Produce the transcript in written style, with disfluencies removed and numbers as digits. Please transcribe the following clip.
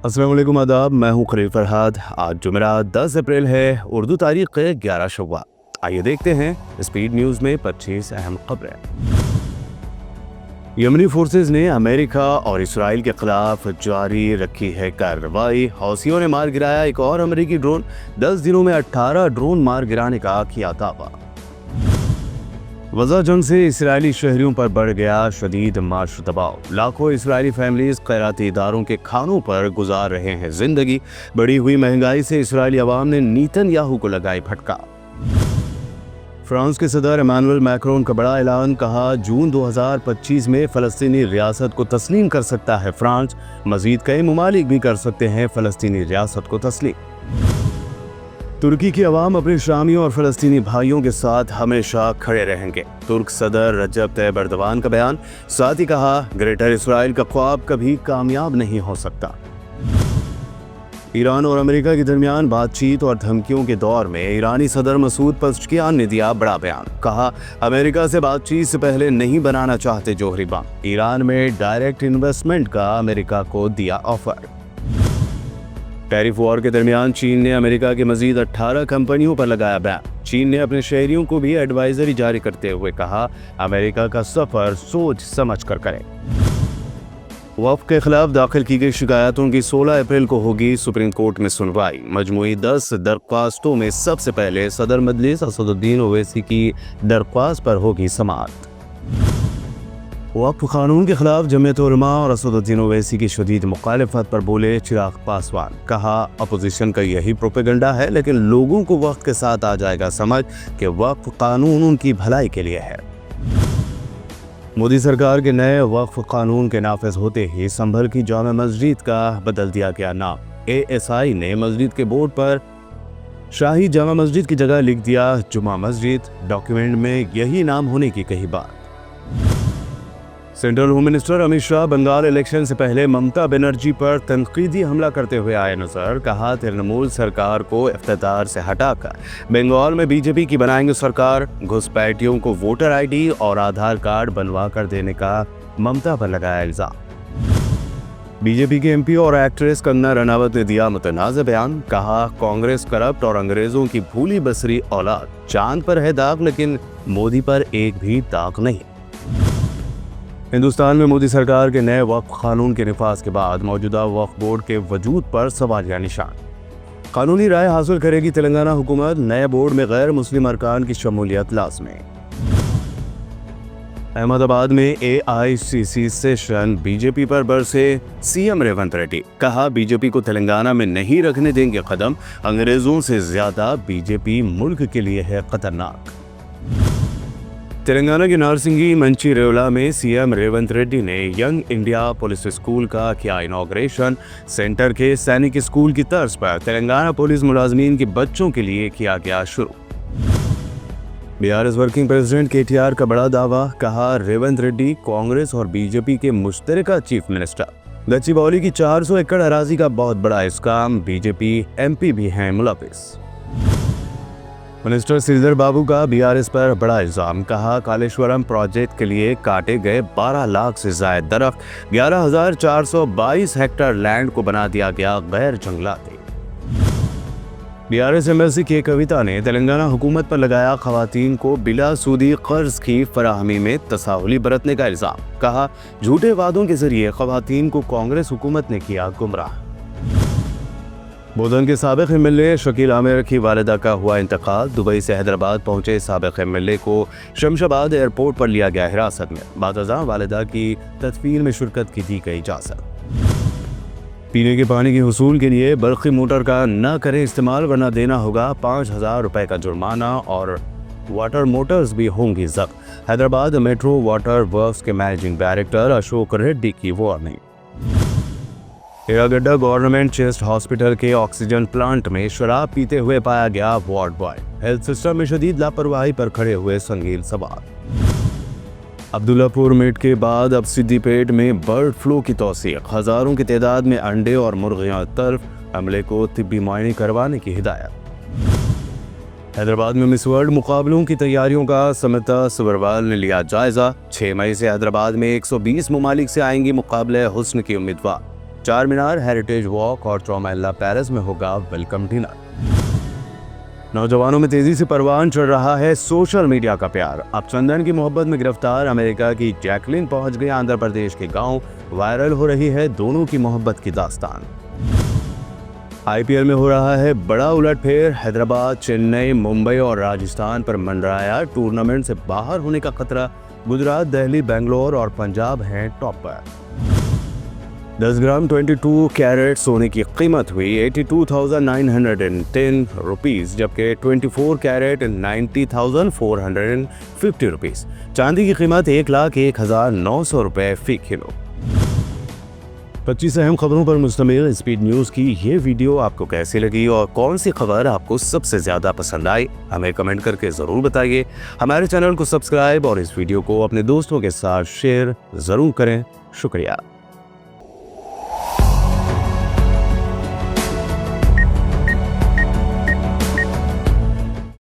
अस्सलाम वालेकुम आदाब, मैं हूँ खलील फरहाद। आज जुमेरात 10 अप्रैल है, उर्दू तारीख के 11 शव्वाल। आइए देखते हैं स्पीड न्यूज़ में 25 अहम खबरें। यमनी फोर्सेज ने अमेरिका और इसराइल के खिलाफ जारी रखी है कार्रवाई। हौसियों ने मार गिराया एक और अमेरिकी ड्रोन। 10 दिनों में 18 ड्रोन मार गिराने का किया दावा। वज़ा जंग से इसराइली शहरियों पर बढ़ गया शदीद माशी दबाव। लाखों इसराइली फैमिलीज खैराती इदारों के खानों पर गुजार रहे हैं जिंदगी। बढ़ी हुई महंगाई से इसराइली अवाम ने नेतन्याहू को लगाई फटकार। फ्रांस के सदर इमानुएल मैक्रोन का बड़ा ऐलान, कहा जून 2025 में फ़लस्तीनी रियासत को तस्लीम कर सकता है फ्रांस। मजीद कई ममालिक भी कर सकते हैं फ़लस्तीनी रियासत को तस्लीम। तुर्की की अवाम अपने शामियों और फ़लस्तीनी भाइयों के साथ हमेशा खड़े रहेंगे। तुर्क सदर रजब तैयब एर्दोगान का बयान। साथ ही कहा ग्रेटर इसराइल का ख्वाब कभी कामयाब नहीं हो सकता। ईरान और अमेरिका के दरमियान बातचीत और धमकियों के दौर में ईरानी सदर मसूद पज़ेश्कियान ने दिया बड़ा बयान। कहा अमेरिका से बातचीत से पहले नहीं बनाना चाहते जोहरी बम। ईरान में डायरेक्ट इन्वेस्टमेंट का अमेरिका को दिया ऑफर। टैरिफ वॉर के दरमियान चीन ने अमेरिका के मजीद 18 कंपनियों पर लगाया बैन। चीन ने अपने शहरियों को भी एडवाइजरी जारी करते हुए कहा अमेरिका का सफर सोच समझ कर करें। वफ़ के खिलाफ दाखिल की गई शिकायतों की 16 अप्रैल को होगी सुप्रीम कोर्ट में सुनवाई। मजमूई 10 दरख्वास्तों में सबसे पहले सदर मजलिस असदुद्दीन ओवैसी की दरख्वास्त पर होगी समाअत। वक्फ कानून के खिलाफ जमीयत उलमा और असदुद्दीन ओवैसी की शदीद मुखालिफत पर बोले चिराग पासवान। कहा अपोजिशन का यही प्रोपेगेंडा है, लेकिन लोगों को वक्त के साथ आ जाएगा समझ कि वक्फ कानून उनकी भलाई के लिए है। मोदी सरकार के नए वक्फ कानून के नाफिज होते ही संभल की जामा मस्जिद का बदल दिया गया नाम। ASI ने मस्जिद के बोर्ड पर शाही जामा मस्जिद की जगह लिख दिया जुमा मस्जिद। डॉक्यूमेंट में यही नाम होने की कही बात। Central home minister Amit Shah Bengal election से पहले ममता बनर्जी पर तनकीदी हमला करते हुए आए नजर। कहा तृणमूल सरकार को इख्तियार से हटाकर बंगाल में बीजेपी की बनाएंगे सरकार। घुसपैठियों को वोटर ID और आधार कार्ड बनवा कर देने का ममता पर लगाया इल्जाम। बीजेपी के MP और एक्ट्रेस कंगना रनावत ने दिया मुतनाज़ बयान। कहा कांग्रेस करप्ट और अंग्रेजों की भूली बसरी औलाद। चांद पर है दाग लेकिन मोदी पर एक भी दाग नहीं। हिंदुस्तान में मोदी सरकार के नए वक्फ कानून के निफाज के बाद मौजूदा वक्फ बोर्ड के वजूद पर सवालिया निशान। कानूनी राय हासिल करेगी तेलंगाना हुकूमत। नए बोर्ड में गैर मुस्लिम अरकान की शमूलियत लाज़मी। अहमदाबाद में AICC सेशन। बीजेपी पर बरसे CM रेवंत रेड्डी। कहा बीजेपी को तेलंगाना में नहीं रखने देंगे कदम। अंग्रेजों से ज्यादा बीजेपी मुल्क के लिए है खतरनाक। तेलंगाना के नारसिंगी मंचिरेवला में CM रेवंत रेड्डी ने यंग इंडिया पुलिस स्कूल का किया इनॉग्रेशन। सेंटर के सैनिक स्कूल की तर्ज पर तेलंगाना पुलिस मुलाजमीन के बच्चों के लिए किया गया शुरू। BRS वर्किंग प्रेसिडेंट KTR का बड़ा दावा। कहा रेवंत रेड्डी कांग्रेस और बीजेपी के मुश्तरका चीफ मिनिस्टर। गच्चीबौली की 400 एकड़ अराजी का बहुत बड़ा इस्काम। बीजेपी MP भी हैं मुलविस। मिनिस्टर श्रीधर बाबू का BRS पर बड़ा इल्जाम। कहा कालेश्वरम प्रोजेक्ट के लिए काटे गए 12 लाख से ज्यादा दरख्त। 11,422 हेक्टेयर लैंड को बना दिया गया गैर जंगलाती। BRS MLC के कविता ने तेलंगाना हुकूमत पर लगाया खवातीन को बिला सूदी कर्ज की फराहमी में तसाहुली बरतने का इल्जाम। कहा झूठे वादों के जरिए खवातीन को कांग्रेस हुकूमत ने किया गुमराह। बोधन के साबिक MLA शकील आमिर की वालिदा का हुआ इंतकाल। दुबई से हैदराबाद पहुंचे साबिक MLA को शमशाबाद एयरपोर्ट पर लिया गया हिरासत में। बादअज़ां वालिदा की तदफीन में शिरकत की दी गई इजाज़त। पीने के पानी के हुसूल के लिए बरक़ी मोटर का न करें इस्तेमाल, वरना देना होगा 5,000 रुपये का जुर्माना और वाटर मोटर्स भी होंगी जब्त। हैदराबाद मेट्रो वाटर वर्क्स के मैनेजिंग डायरेक्टर अशोक रेड्डी की warning. Erragadda government chest hospital के ऑक्सीजन प्लांट में शराब पीते हुए पाया गया वार्ड बॉय। हेल्थ सिस्टम में शदीद लापरवाही पर खड़े हुए संगीन सवाल। अब्दुल्लापुर मीट के बाद अब सिद्दीपेट में बर्ड फ्लू की तौसीक। हजारों की तादाद में अंडे और मुर्गियां तल्फ। अमले को तिब्बी मुआयने करवाने की हिदायत। हैदराबाद में मिस वर्ल्ड मुकाबलों की तैयारियों का समिता सबरवाल ने लिया जायजा। 6 मई से हैदराबाद में 120 ममालिक से आएंगी मुकाबले हुस्न की उम्मीदवार। चार मीनार, हेरिटेज वॉक और चौमेला पैलेस में होगा वेलकम डिनर। नौजवानों में तेजी से परवान चढ़ रहा है सोशल मीडिया का प्यार। अब चंदन की मोहब्बत में गिरफ्तार अमेरिका की जैकलिन पहुंच गई आंध्र प्रदेश के गांव। वायरल हो रही है दोनों की मोहब्बत की दास्तान। आईपीएल में हो रहा है बड़ा उलटफेर। हैदराबाद, चेन्नई, मुंबई और राजस्थान पर मंडराया टूर्नामेंट से बाहर होने का खतरा। गुजरात, दिल्ली, बेंगलोर और पंजाब हैं टॉप पर। 10 ग्राम 22 कैरेट सोने की कीमत हुई 82,910 रुपीज़, जबकि 24 कैरेट 90,450 रुपीज़। चांदी की कीमत 1,01,900 रुपये फी किलो। 25 अहम खबरों पर मुश्तमिल स्पीड न्यूज़ की ये वीडियो आपको कैसी लगी और कौन सी खबर आपको सबसे ज़्यादा पसंद आई, हमें कमेंट करके ज़रूर बताइए। हमारे चैनल को सब्सक्राइब और इस वीडियो को अपने दोस्तों के साथ शेयर ज़रूर करें। शुक्रिया।